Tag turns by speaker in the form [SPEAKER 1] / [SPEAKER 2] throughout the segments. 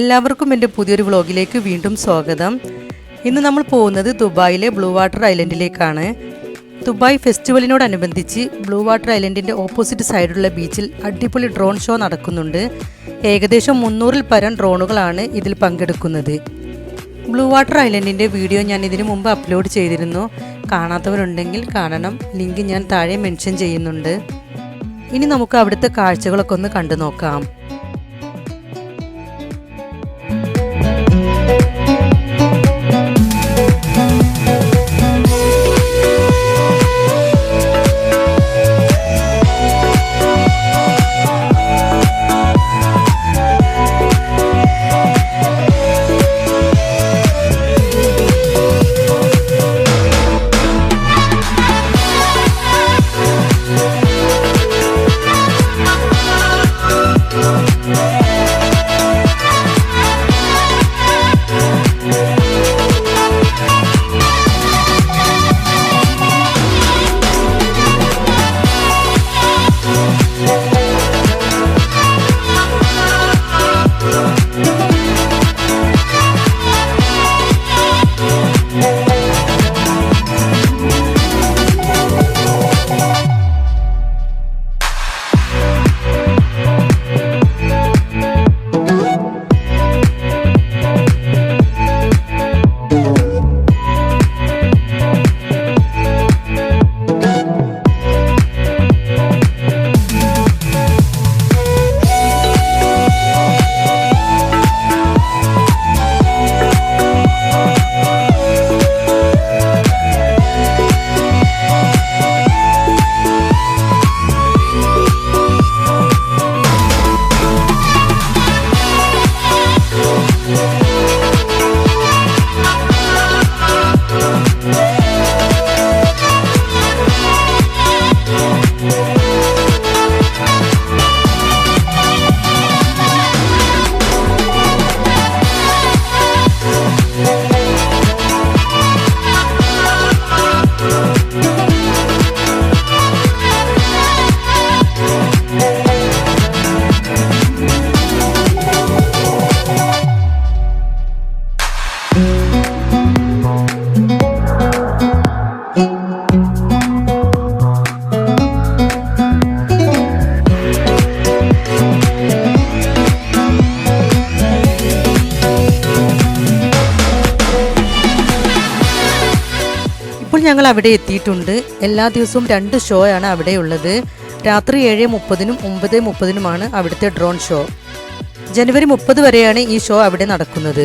[SPEAKER 1] എല്ലാവർക്കും എൻ്റെ പുതിയൊരു വ്ളോഗിലേക്ക് വീണ്ടും സ്വാഗതം. ഇന്ന് നമ്മൾ പോകുന്നത് ദുബായിലെ ബ്ലൂ വാട്ടർ ഐലൻഡിലേക്കാണ്. ദുബായ് ഫെസ്റ്റിവലിനോടനുബന്ധിച്ച് ബ്ലൂ വാട്ടർ ഐലൻഡിൻ്റെ ഓപ്പോസിറ്റ് സൈഡിലുള്ള ബീച്ചിൽ അടിപൊളി ഡ്രോൺ ഷോ നടക്കുന്നുണ്ട്. ഏകദേശം 300-ൽ പരം ഡ്രോണുകളാണ് ഇതിൽ പങ്കെടുക്കുന്നത്. ബ്ലൂ വാട്ടർ ഐലൻഡിൻ്റെ വീഡിയോ ഞാൻ ഇതിനു മുമ്പ് അപ്ലോഡ് ചെയ്തിരുന്നു. കാണാത്തവരുണ്ടെങ്കിൽ കാണണം. ലിങ്ക് ഞാൻ താഴെ മെൻഷൻ ചെയ്യുന്നുണ്ട്. ഇനി നമുക്ക് അവിടുത്തെ കാഴ്ചകളൊക്കെ ഒന്ന് കണ്ടു നോക്കാം. ഞങ്ങൾ അവിടെ എത്തിയിട്ടുണ്ട്. എല്ലാ ദിവസവും 2 ഷോ ആണ് അവിടെയുള്ളത്. രാത്രി 7:30-നും 9:30-നുമാണ് അവിടുത്തെ ഡ്രോൺ ഷോ. ജനുവരി 30 വരെയാണ് ഈ ഷോ അവിടെ നടക്കുന്നത്.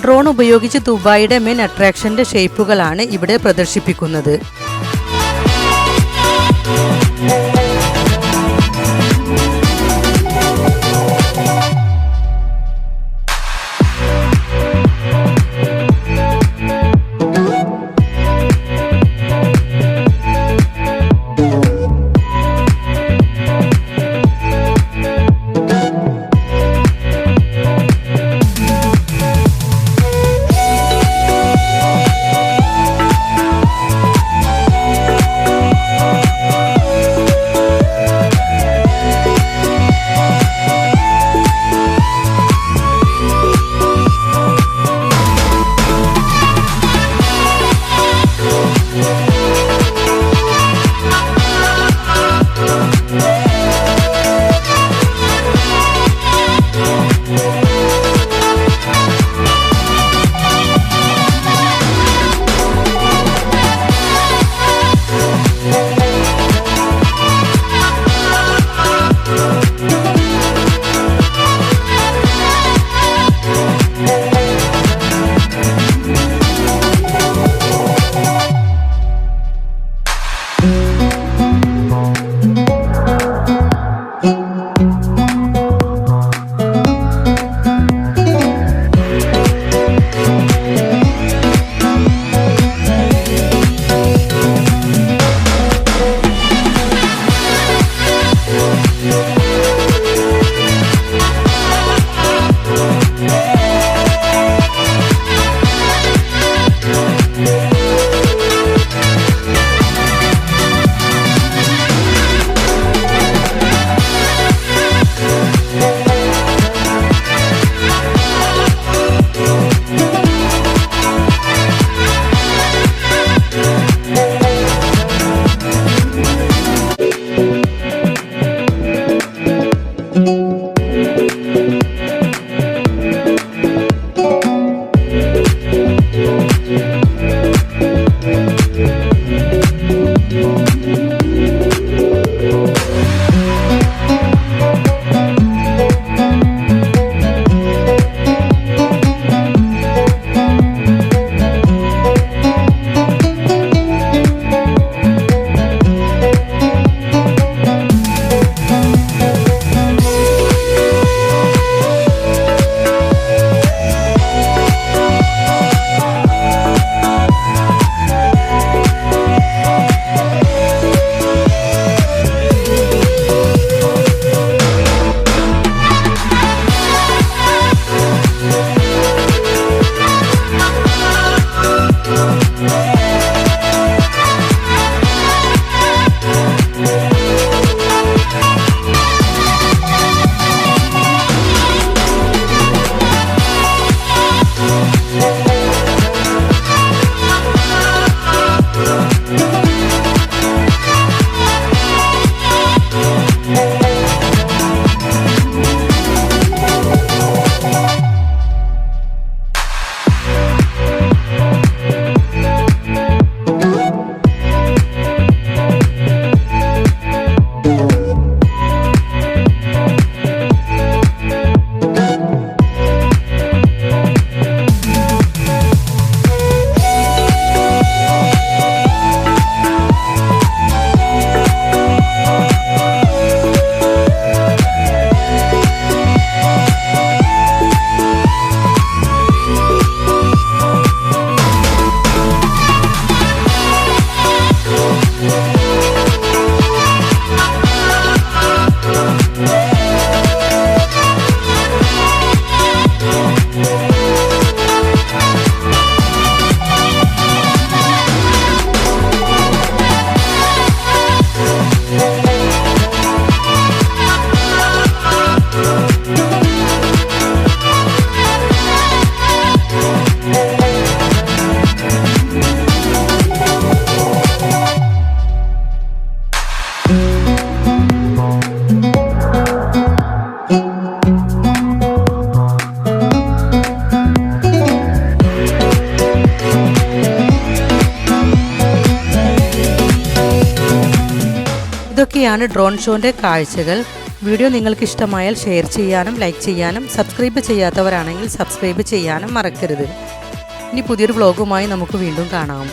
[SPEAKER 1] ഡ്രോൺ ഉപയോഗിച്ച് ദുബായിയുടെ മെയിൻ അട്രാക്ഷന്റെ ഷേപ്പുകളാണ് ഇവിടെ പ്രദർശിപ്പിക്കുന്നത്. ഇതൊക്കെയാണ് ഡ്രോൺ ഷോൻ്റെ കാഴ്ചകൾ. വീഡിയോ നിങ്ങൾക്ക് ഇഷ്ടമായാൽ ഷെയർ ചെയ്യാനും ലൈക്ക് ചെയ്യാനും സബ്സ്ക്രൈബ് ചെയ്യാത്തവരാണെങ്കിൽ സബ്സ്ക്രൈബ് ചെയ്യാനും മറക്കരുത്. ഇനി പുതിയൊരു വ്ളോഗുമായി നമുക്ക് വീണ്ടും കാണാം.